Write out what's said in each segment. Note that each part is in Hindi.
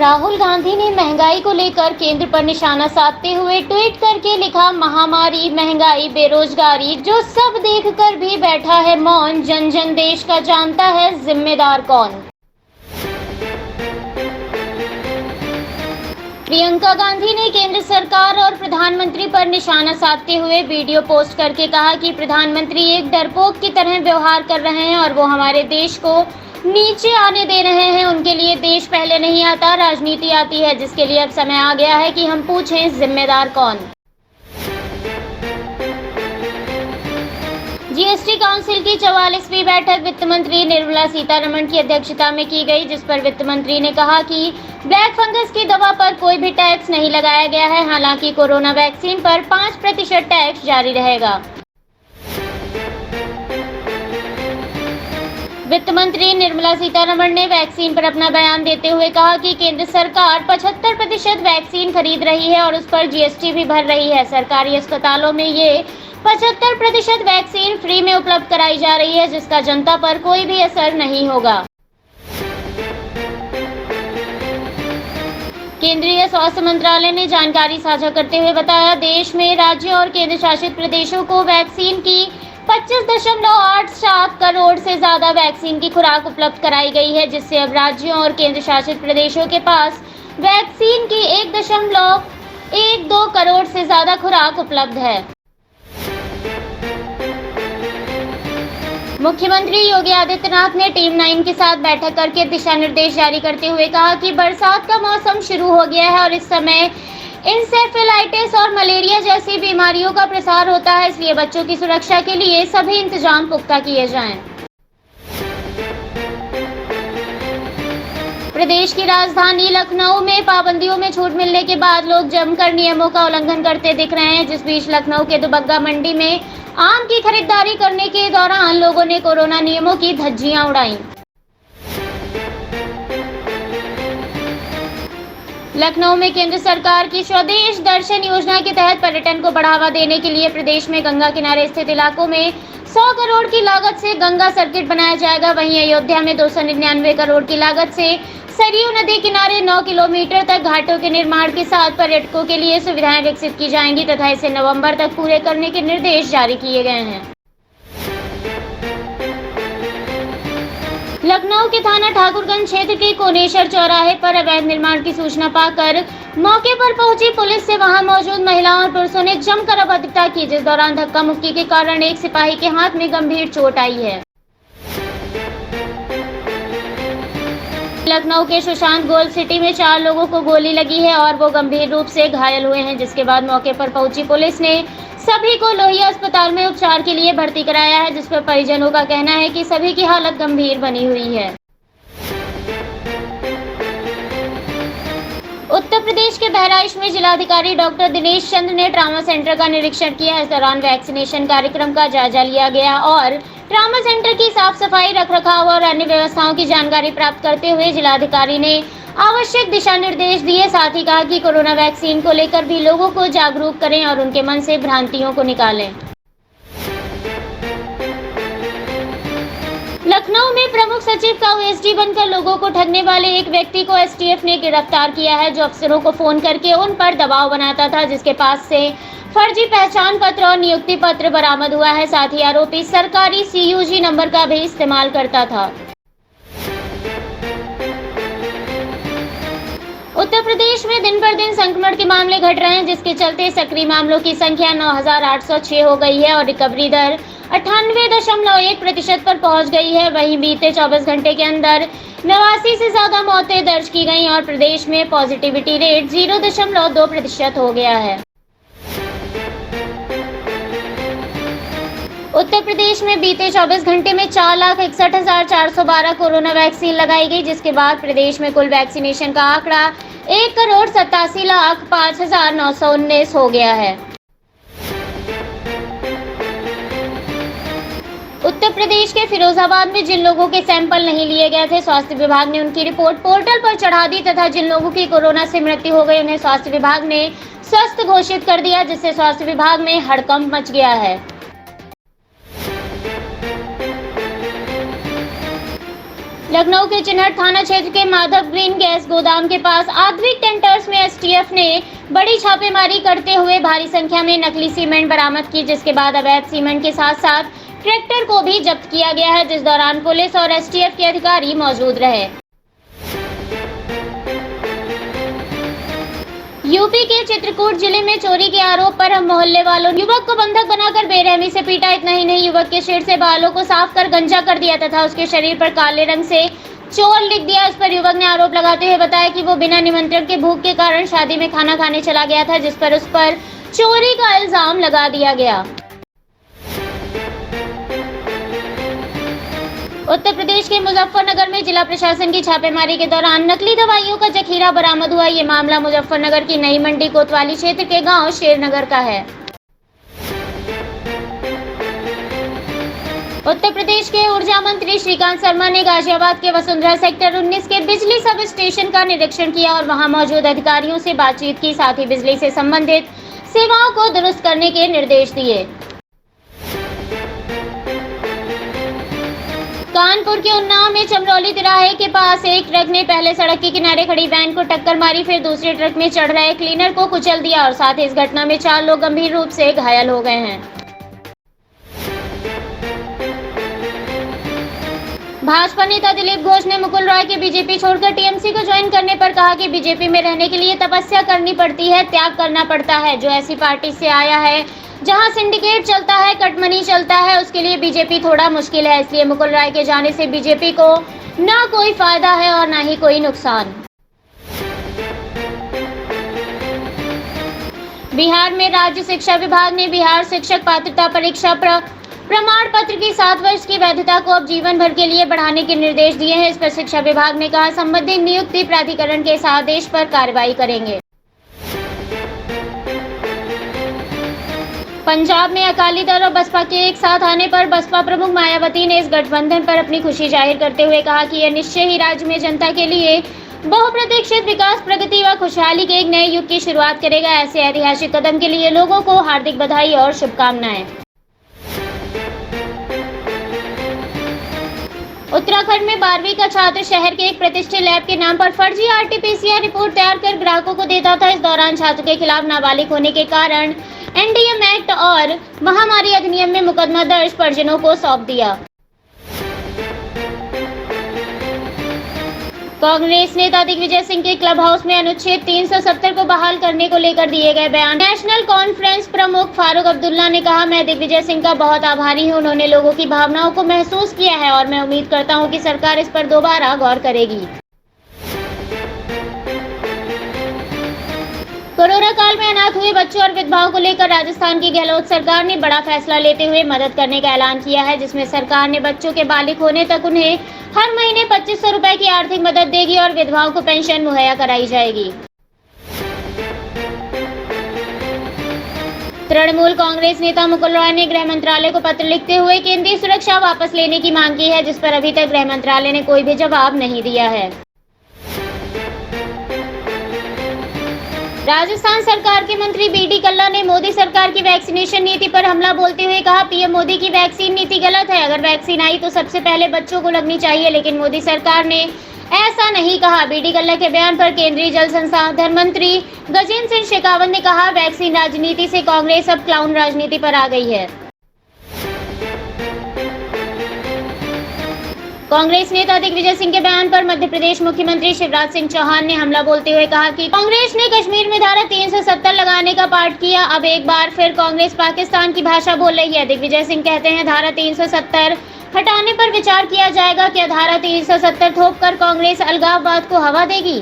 राहुल गांधी ने महंगाई को लेकर केंद्र पर निशाना साधते हुए ट्वीट करके लिखा, महामारी, महंगाई, बेरोजगारी, जो सब देखकर भी बैठा है मौन, जन जन देश का जानता है जिम्मेदार कौन। प्रियंका गांधी ने केंद्र सरकार और प्रधानमंत्री पर निशाना साधते हुए वीडियो पोस्ट करके कहा कि प्रधानमंत्री एक डरपोक की तरह व्यवहार कर रहे हैं और वो हमारे देश को नीचे आने दे रहे हैं। उनके लिए देश पहले नहीं आता, राजनीति आती है, जिसके लिए अब समय आ गया है कि हम पूछें जिम्मेदार कौन। जीएसटी काउंसिल की 44वीं बैठक वित्त मंत्री निर्मला सीतारमण की अध्यक्षता में की गई, जिस पर वित्त मंत्री ने कहा कि ब्लैक फंगस की दवा पर कोई भी टैक्स नहीं लगाया गया है। हालांकि कोरोना वैक्सीन पर 5% टैक्स जारी रहेगा। वित्त मंत्री निर्मला सीतारमण ने वैक्सीन पर अपना बयान देते हुए कहा कि केंद्र सरकार 75% वैक्सीन खरीद रही है और उस पर जीएसटी भी भर रही है। सरकारी अस्पतालों में ये 75% वैक्सीन फ्री में उपलब्ध कराई जा रही है, जिसका जनता पर कोई भी असर नहीं होगा। केंद्रीय स्वास्थ्य मंत्रालय ने जानकारी साझा करते हुए बताया, देश में राज्य और केंद्र शासित प्रदेशों को वैक्सीन की 25.87 करोड़ से ज्यादा वैक्सीन की खुराक उपलब्ध कराई गई है, जिससे अब राज्यों और केंद्र शासित प्रदेशों के पास वैक्सीन की 1.12 करोड़ से ज्यादा खुराक उपलब्ध है। मुख्यमंत्री योगी आदित्यनाथ ने टीम 9 के साथ बैठक करके दिशा निर्देश जारी करते हुए कहा कि बरसात का मौसम शुरू हो गया है और इस समय इंसेफेलाइटिस और मलेरिया जैसी बीमारियों का प्रसार होता है, इसलिए बच्चों की सुरक्षा के लिए सभी इंतजाम पुख्ता किए जाएं। प्रदेश की राजधानी लखनऊ में पाबंदियों में छूट मिलने के बाद लोग जमकर नियमों का उल्लंघन करते दिख रहे हैं। जिस बीच लखनऊ के दुबग्गा मंडी में आम की खरीदारी करने के दौरान लोगों ने कोरोना नियमों की धज्जियां उड़ाई। लखनऊ में केंद्र सरकार की स्वदेश दर्शन योजना के तहत पर्यटन को बढ़ावा देने के लिए प्रदेश में गंगा किनारे स्थित इलाकों में 100 करोड़ की लागत से गंगा सर्किट बनाया जाएगा। वहीं अयोध्या में 299 करोड़ की लागत से सरयू नदी किनारे 9 किलोमीटर तक घाटों के निर्माण के साथ पर्यटकों के लिए सुविधाएं विकसित की जाएंगी तथा इसे नवंबर तक पूरे करने के निर्देश जारी किए गए हैं। लखनऊ के थाना ठाकुरगंज क्षेत्र के कोनेश्वर चौराहे पर अवैध निर्माण की सूचना पाकर मौके पर पहुंची पुलिस से वहां मौजूद महिलाओं और पुरुषों ने जमकर अभद्रता की, जिस दौरान धक्का मुक्की के कारण एक सिपाही के हाथ में गंभीर चोट आई है। लखनऊ के सुशांत गोल्ड सिटी में 4 लोगों को गोली लगी है और वो गंभीर रूप से घायल हुए हैं, जिसके बाद मौके पर पहुंची पुलिस ने सभी को लोहिया अस्पताल में उपचार के लिए भर्ती कराया है, जिस पर परिजनों का कहना है कि सभी की हालत गंभीर बनी हुई है। उत्तर प्रदेश के बहराइच में जिलाधिकारी डॉक्टर दिनेश चंद्र ने ट्रामा सेंटर का निरीक्षण किया। इस दौरान वैक्सीनेशन कार्यक्रम का जायजा लिया गया और ट्रामा सेंटर की साफ सफाई, रखरखाव और अन्य व्यवस्थाओं की जानकारी प्राप्त करते हुए जिलाधिकारी ने आवश्यक दिशा निर्देश दिए। साथ ही कहा कि कोरोना वैक्सीन को लेकर भी लोगों को जागरूक करें और उनके मन से भ्रांतियों को निकालें। लखनऊ में प्रमुख सचिव का ओएसडी बनकर लोगों को ठगने वाले एक व्यक्ति को एसटीएफ ने गिरफ्तार किया है, जो अफसरों को फोन करके उन पर दबाव बनाता था, जिसके पास से फर्जी पहचान पत्र और नियुक्ति पत्र बरामद हुआ है। साथ ही आरोपी सरकारी सीयूजी नंबर का भी इस्तेमाल करता था। उत्तर प्रदेश में दिन पर दिन संक्रमण के मामले घट रहे हैं, जिसके चलते सक्रिय मामलों की संख्या 9,806 हो गई है और रिकवरी दर 98.1% पर पहुंच गई है। वहीं बीते 24 घंटे के अंदर 89 से ज्यादा मौतें दर्ज की गईं और प्रदेश में पॉजिटिविटी रेट 0.2% हो गया है। उत्तर प्रदेश में बीते 24 घंटे में 4,61,412 कोरोना वैक्सीन लगाई गई, जिसके बाद प्रदेश में कुल वैक्सीनेशन का आंकड़ा 1,87,05,919 हो गया है। उत्तर प्रदेश के फिरोजाबाद में जिन लोगों के सैंपल नहीं लिए गए थे, स्वास्थ्य विभाग ने उनकी रिपोर्ट पोर्टल पर चढ़ा दी तथा जिन लोगों की कोरोना से मृत्यु हो गई उन्हें स्वास्थ्य विभाग ने स्वस्थ घोषित कर दिया, जिससे स्वास्थ्य विभाग में हड़कंप मच गया है। लखनऊ के चिन्हट थाना क्षेत्र के माधव ग्रीन गैस गोदाम के पास आधुनिक टेंटर्स में एसटीएफ ने बड़ी छापेमारी करते हुए भारी संख्या में नकली सीमेंट बरामद की, जिसके बाद अवैध सीमेंट के साथ साथ ट्रैक्टर को भी जब्त किया गया है, जिस दौरान पुलिस और एसटीएफ के अधिकारी मौजूद रहे। यूपी के चित्रकूट जिले में चोरी के आरोप पर हम मोहल्ले वालों ने युवक को बंधक बनाकर बेरहमी से पीटा। इतना ही नहीं, युवक के सिर से बालों को साफ कर गंजा कर दिया तथा उसके शरीर पर काले रंग से चोर लिख दिया। इस पर युवक ने आरोप लगाते हुए बताया कि वो बिना निमंत्रण के भूख के कारण शादी में खाना खाने चला गया था, जिस पर उस पर चोरी का इल्जाम लगा दिया गया। उत्तर प्रदेश के मुजफ्फरनगर में जिला प्रशासन की छापेमारी के दौरान नकली दवाइयों का जखीरा बरामद हुआ। ये मामला मुजफ्फरनगर की नई मंडी कोतवाली क्षेत्र के गांव शेरनगर का है। उत्तर प्रदेश के ऊर्जा मंत्री श्रीकांत शर्मा ने गाजियाबाद के वसुंधरा सेक्टर 19 के बिजली सब स्टेशन का निरीक्षण किया और वहां मौजूद अधिकारियों से बातचीत की, साथ ही बिजली से संबंधित सेवाओं को दुरुस्त करने के निर्देश दिए। कानपुर के उन्नाव में चमरौली तिराहे के पास एक ट्रक ने पहले सड़क के किनारे खड़ी वैन को टक्कर मारी, फिर दूसरे ट्रक में चढ़ रहे क्लीनर को कुचल दिया और साथ ही इस घटना में 4 लोग गंभीर रूप से घायल हो गए हैं। भाजपा नेता दिलीप घोष ने मुकुल रॉय के बीजेपी छोड़कर टीएमसी को ज्वाइन करने पर कहा कि बीजेपी में रहने के लिए तपस्या करनी पड़ती है, त्याग करना पड़ता है। जो ऐसी पार्टी से आया है जहां सिंडिकेट चलता है, कटमनी चलता है, उसके लिए बीजेपी थोड़ा मुश्किल है। इसलिए मुकुल रॉय के जाने से बीजेपी को ना कोई फायदा है और ना ही कोई नुकसान। बिहार में राज्य शिक्षा विभाग ने बिहार शिक्षक पात्रता परीक्षा प्रमाण पत्र की 7 वर्ष की वैधता को अब जीवन भर के लिए बढ़ाने के निर्देश दिए हैं। इस पर शिक्षा विभाग ने कहा संबंधित नियुक्ति प्राधिकरण के इस आदेश पर कार्रवाई करेंगे। पंजाब में अकाली दल और बसपा के एक साथ आने पर बसपा प्रमुख मायावती ने इस गठबंधन पर अपनी खुशी जाहिर करते हुए कहा कि यह निश्चय ही राज्य में जनता के लिए बहुप्रतीक्षित विकास, प्रगति व खुशहाली के एक नए युग की शुरुआत करेगा। ऐसे ऐतिहासिक कदम के लिए लोगों को हार्दिक बधाई और शुभकामनाएं। उत्तराखंड में 12वीं का छात्र शहर के एक प्रतिष्ठित लैब के नाम पर फर्जी आरटीपीसीआर रिपोर्ट तैयार कर ग्राहकों को देता था। इस दौरान छात्र के खिलाफ नाबालिग होने के कारण एनडीएम एक्ट और महामारी अधिनियम में मुकदमा दर्ज परिजनों को सौंप दिया। कांग्रेस नेता दिग्विजय सिंह के क्लब हाउस में अनुच्छेद 370 को बहाल करने को लेकर दिए गए बयान। नेशनल कॉन्फ्रेंस प्रमुख फारूक अब्दुल्ला ने कहा, मैं दिग्विजय सिंह का बहुत आभारी हूं। उन्होंने लोगों की भावनाओं को महसूस किया है और मैं उम्मीद करता हूं कि सरकार इस पर दोबारा गौर करेगी। कोरोना काल में अनाथ हुए बच्चों और विधवाओं को लेकर राजस्थान की गहलोत सरकार ने बड़ा फैसला लेते हुए मदद करने का ऐलान किया है, जिसमें सरकार ने बच्चों के बालिग होने तक उन्हें हर महीने 2500 रुपए की आर्थिक मदद देगी और विधवाओं को पेंशन मुहैया कराई जाएगी। तृणमूल कांग्रेस नेता मुकुल रॉय ने गृह मंत्रालय को पत्र लिखते हुए केंद्रीय सुरक्षा वापस लेने की मांग की है, जिस पर अभी तक गृह मंत्रालय ने कोई भी जवाब नहीं दिया है। राजस्थान सरकार के मंत्री बीडी कल्ला ने मोदी सरकार की वैक्सीनेशन नीति पर हमला बोलते हुए कहा, पीएम मोदी की वैक्सीन नीति गलत है। अगर वैक्सीन आई तो सबसे पहले बच्चों को लगनी चाहिए, लेकिन मोदी सरकार ने ऐसा नहीं कहा। बीडी कल्ला के बयान पर केंद्रीय जल संसाधन मंत्री गजेंद्र सिंह शेखावत ने कहा, वैक्सीन राजनीति से कांग्रेस अब क्लाउन राजनीति पर आ गई है। कांग्रेस नेता दिग्विजय सिंह के बयान पर मध्य प्रदेश मुख्यमंत्री शिवराज सिंह चौहान ने हमला बोलते हुए कहा कि कांग्रेस ने कश्मीर में धारा 370 लगाने का पाठ किया। अब एक बार फिर कांग्रेस पाकिस्तान की भाषा बोल रही है। दिग्विजय सिंह कहते हैं, धारा 370 हटाने पर विचार किया जाएगा। क्या धारा 370 थोपकर कांग्रेस अलगाववाद को हवा देगी?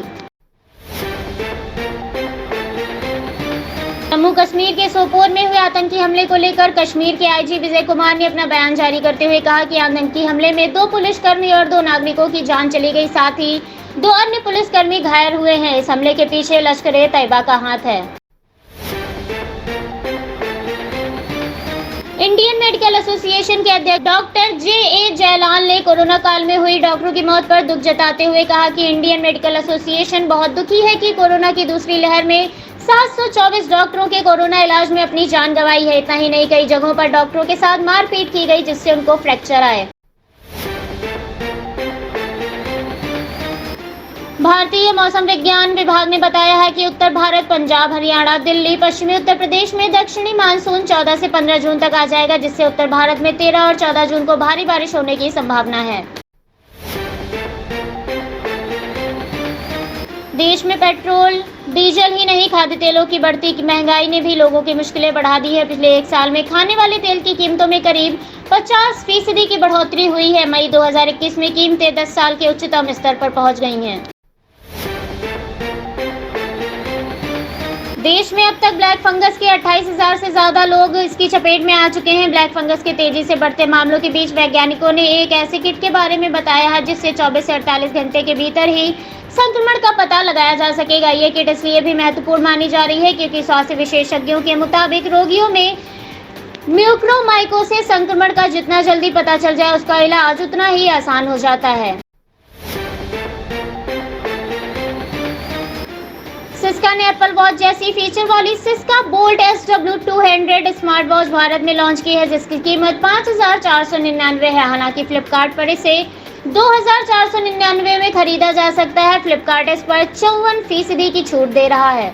जम्मू कश्मीर के सोपोर में हुए आतंकी हमले को लेकर कश्मीर के आईजी विजय कुमार ने अपना बयान जारी करते हुए कहा कि आतंकी हमले में 2 पुलिसकर्मी और 2 नागरिकों की जान चली गई, साथ ही 2 अन्य पुलिसकर्मी घायल हुए हैं। इस हमले के पीछे लश्कर-ए-तैयबा का हाथ है। इंडियन मेडिकल एसोसिएशन के अध्यक्ष डॉक्टर जे.ए. जयलाल ने कोरोना काल में हुई डॉक्टरों की मौत पर दुख जताते हुए कहा कि इंडियन मेडिकल एसोसिएशन बहुत दुखी है कि कोरोना की दूसरी लहर में 724 डॉक्टरों के कोरोना इलाज में अपनी जान गंवाई है। इतना ही नहीं, कई जगहों पर डॉक्टरों के साथ मारपीट की गई, जिससे उनको फ्रैक्चर आए। भारतीय मौसम विज्ञान विभाग ने बताया है कि उत्तर भारत, पंजाब, हरियाणा, दिल्ली, पश्चिमी उत्तर प्रदेश में दक्षिणी मानसून 14 से 15 जून तक आ जाएगा, जिससे उत्तर भारत में 13 और 14 जून को भारी बारिश होने की संभावना है। देश में पेट्रोल, डीजल ही नहीं, खाद्य तेलों की बढ़ती महंगाई ने भी लोगों की मुश्किलें बढ़ा दी है। पिछले एक साल में खाने वाले तेल की कीमतों में करीब 50% की बढ़ोतरी हुई है। मई 2021 में कीमतें 10 साल के उच्चतम स्तर पर पहुंच गई हैं। देश में अब तक ब्लैक फंगस के 28,000 से ज्यादा लोग इसकी चपेट में आ चुके हैं। ब्लैक फंगस के तेजी से बढ़ते मामलों के बीच वैज्ञानिकों ने एक ऐसे किट के बारे में बताया है जिससे 24 से 48 घंटे के भीतर ही संक्रमण का पता लगाया जा सकेगा। ये किट इसलिए भी महत्वपूर्ण मानी जा रही है क्योंकि स्वास्थ्य विशेषज्ञों के मुताबिक रोगियों में म्यूकोरमाइकोसिस संक्रमण का जितना जल्दी पता चल जाए उसका इलाज उतना ही आसान हो जाता है। सिस्का ने एप्पल वॉच जैसी फीचर वाली Syska bolt SW200 smart watch Bharat में लॉन्च की है, जिसकी कीमत 5,499 है। हालांकि फ्लिपकार्ट पर इसे 2,499 में खरीदा जा सकता है। फ्लिपकार्ट इस पर 54% की छूट दे रहा है।